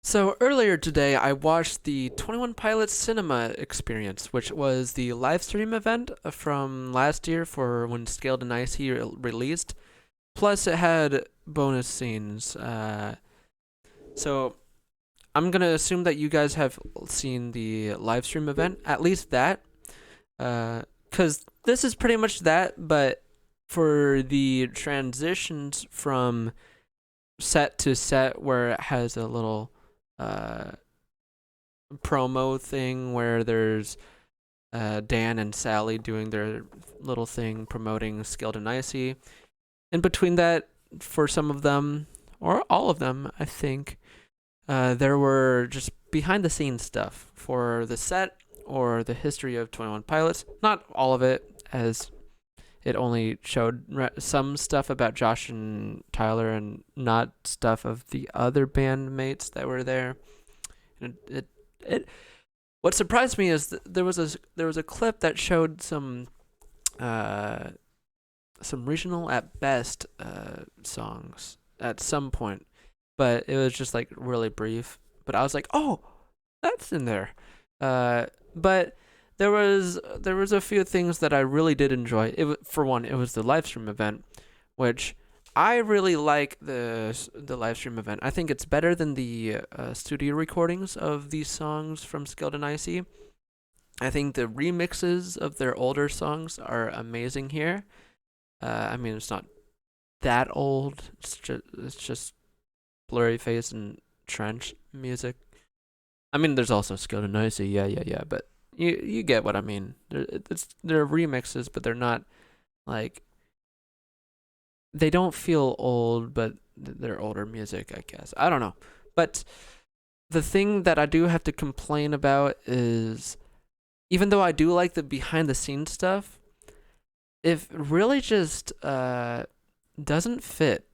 So earlier today, I watched the 21 Pilots Cinema Experience, which was the live stream event from last year for when Scaled and Icy released. Plus, it had bonus scenes. So I'm gonna assume that you guys have seen the live stream event, at least that, because this is pretty much that, but for the transitions from set to set, where it has a little uh promo thing where there's Dan and Sally doing their little thing promoting Skilled and Icy. In between that, for some of them, or all of them, I think, there were just behind the scenes stuff for the set or the history of 21 Pilots. Not all of it, as it only showed some stuff about Josh and Tyler and not stuff of the other bandmates that were there. And it what surprised me is there was a clip that showed uh, some regional at best songs at some point, but it was just like really brief. But I was like, oh, that's in there. But there was a few things that I really did enjoy. For one, it was the live stream event, which I really like the live stream event. I think it's better than the studio recordings of these songs from Skilled and Icy. I think the remixes of their older songs are amazing here. I mean, it's not that old. It's just Blurry Face and Trench music. I mean, there's also Skilled and Icy. Yeah, yeah, yeah. But you get what I mean. They're remixes, but they're not like they don't feel old, but they're older music, I guess. I don't know. But the thing that I do have to complain about is even though I do like the behind the scenes stuff, it really just doesn't fit.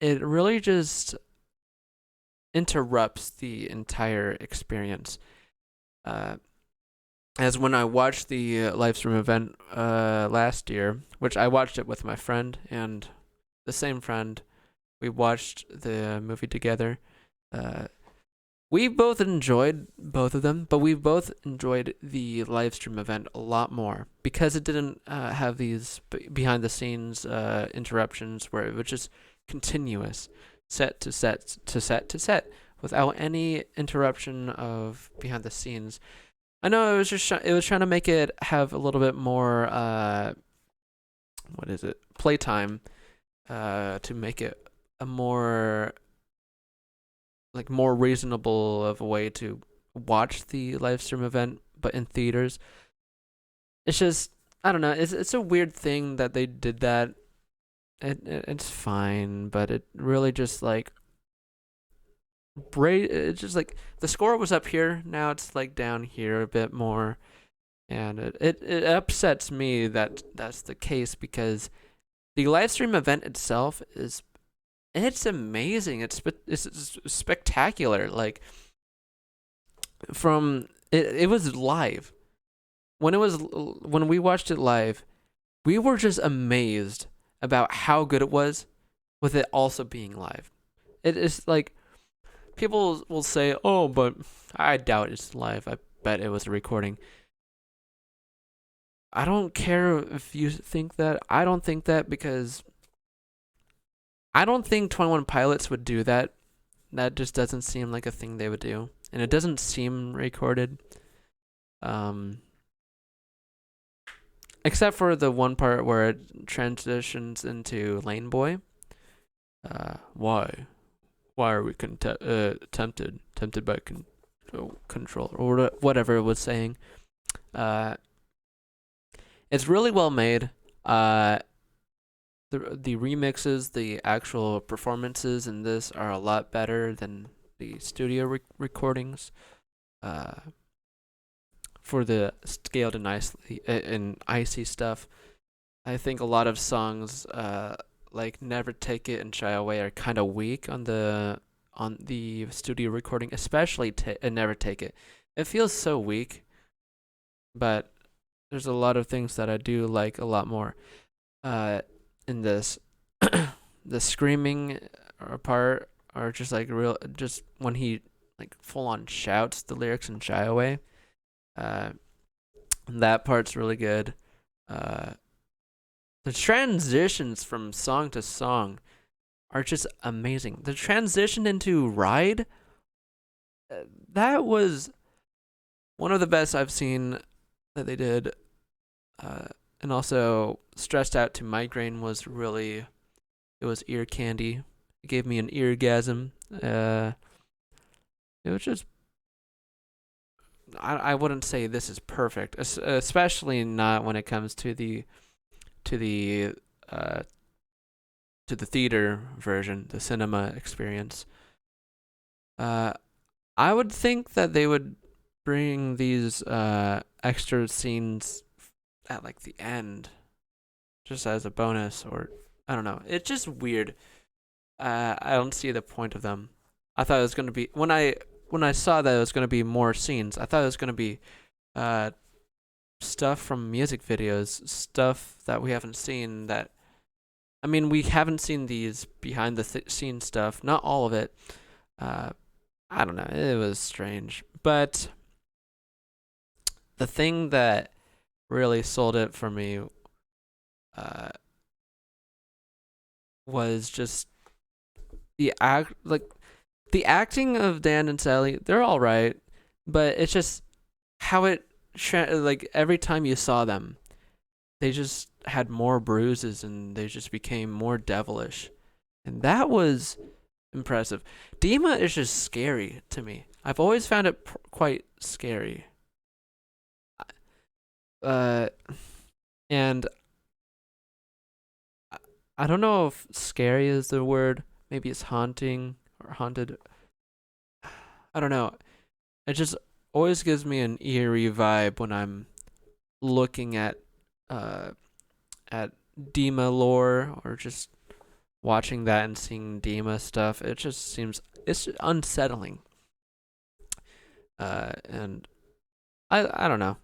It really just interrupts the entire experience. Uh, as when I watched the live stream event last year, which I watched it with my friend and the same friend. We watched the movie together. Uh, we both enjoyed both of them, but we both enjoyed the live stream event a lot more because it didn't have these behind the scenes interruptions where it was just continuous, set to set to set to set, without any interruption of behind the scenes. I know it was trying to make it have a little bit more what is it, playtime, to make it a more reasonable of a way to watch the live stream event, but in theaters. It's just I don't know. It's a weird thing that they did that. It's fine, but it really just like it's just like the score was up here. Now it's like down here a bit more, and it upsets me that that's the case because the live stream event itself it's amazing. It's spectacular. Like it was live. When we watched it live, we were just amazed about how good it was with it also being live. It is like people will say, "Oh, but I doubt it's live. I bet it was a recording." I don't care if you think that. I don't think that because I don't think 21 Pilots would do that. That just doesn't seem like a thing they would do. And it doesn't seem recorded. Um, except for the one part where it transitions into Lane Boy. Why? Why are we tempted by control or whatever it was saying? Uh, it's really well made. Uh, the remixes, the actual performances in this are a lot better than the studio recordings. Uh, for the scaled and icy stuff, I think a lot of songs, like "Never Take It" and "Shy Away" are kind of weak on the studio recording, especially "Never Take It." It feels so weak, but there's a lot of things that I do like a lot more. Uh, in this, the screaming part, or just like real, just when he like full on shouts the lyrics in Shy Away. Uh, that part's really good. Uh, the transitions from song to song are just amazing. The transition into Ride, that was one of the best I've seen that they did. Uh, and also, Stressed Out to Migraine was really, it was ear candy. It gave me an eargasm. It was just, I wouldn't say this is perfect, especially not when it comes to the uh, to the theater version, the cinema experience. Uh, I would think that they would bring these extra scenes at like the end, just as a bonus, or I don't know. It's just weird. I don't see the point of them. I thought it was gonna be when I saw that it was gonna be more scenes. I thought it was gonna be uh stuff from music videos, stuff that we haven't seen. That I mean, we haven't seen these behind the scene stuff. Not all of it. Uh, I don't know. It was strange, but the thing that really sold it for me uh, was just the acting of Dan and Sally. They're all right, but it's just how like every time you saw them, they just had more bruises and they just became more devilish, and that was impressive. Dima is just scary to me. I've always found it quite scary. Uh, and I don't know if scary is the word. Maybe it's haunting or haunted. I don't know. It just always gives me an eerie vibe when I'm looking uh at Dima lore or just watching that and seeing Dima stuff. It just seems it's unsettling. And I don't know.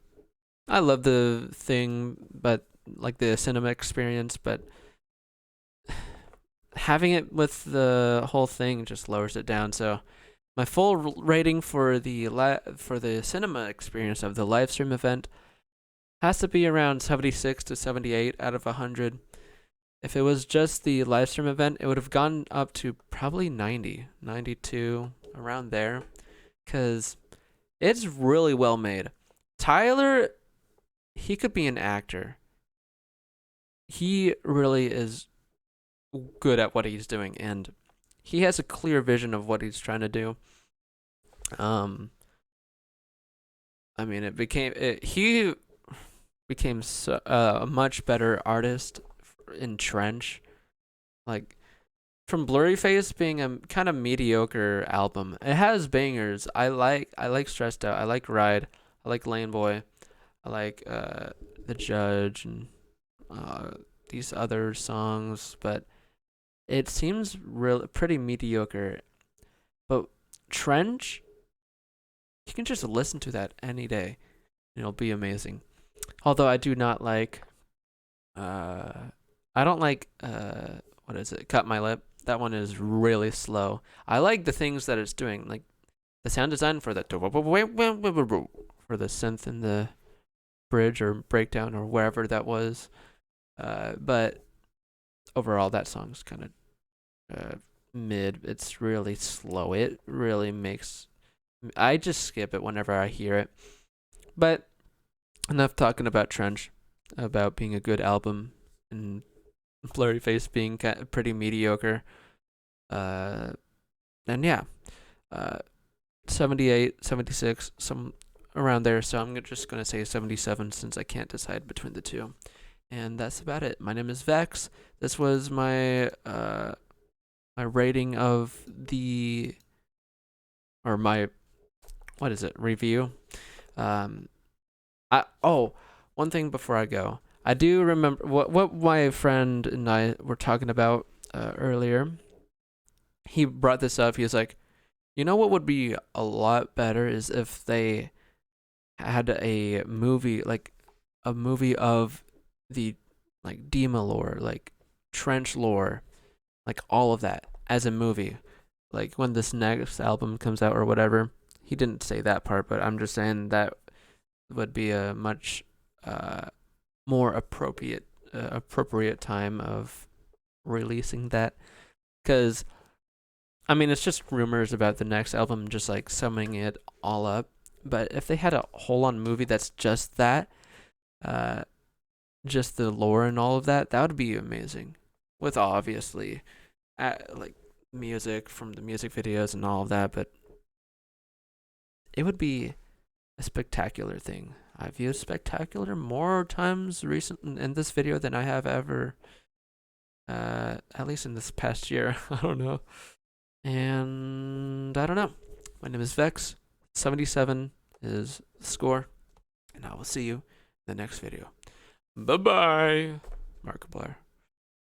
I love the thing, but like the cinema experience, but having it with the whole thing just lowers it down. So my full rating for the cinema experience of the live stream event has to be around 76 to 78 out of 100. If it was just the live stream event, it would have gone up to probably 90, 92, around there, because it's really well made. Tyler, he could be an actor. He really is good at what he's doing, and he has a clear vision of what he's trying to do. Um, I mean, he became a much better artist in Trench. Like from Blurry Face being a kind of mediocre album, it has bangers. I like Stressed Out. I like Ride. I like Lane Boy. I like The Judge and these other songs, but it seems pretty mediocre. But Trench, you can just listen to that any day. It'll be amazing. Although I do not like I don't like what is it? Cut My Lip. That one is really slow. I like the things that it's doing, like the sound design for the for the synth in the bridge or breakdown or wherever that was. But overall, that song's kind of mid. It's really slow. It really makes I just skip it whenever I hear it. But enough talking about Trench, about being a good album and Blurry Face being pretty mediocre. And yeah, uh, 78, 76, some around there. So I'm just going to say 77 since I can't decide between the two. And that's about it. My name is Vex. This was my rating of my what is it, review. Um, one thing before I go. I do remember what my friend and I were talking about earlier. He brought this up. He was like, you know what would be a lot better is if they had a movie, like a movie of the like Dima lore, like Trench lore, like all of that as a movie. like when this next album comes out or whatever. He didn't say that part, but I'm just saying that would be a much more appropriate time of releasing that, because I mean it's just rumors about the next album, just like summing it all up. But if they had a whole on movie that's just that, uh, just the lore and all of that, that would be amazing. With obviously, like music from the music videos and all of that, but it would be a spectacular thing. I've used spectacular more times recent in this video than I have ever, at least in this past year. I don't know. And I don't know. My name is Vex. 77 is the score. And I will see you in the next video. Bye bye. Markiplier.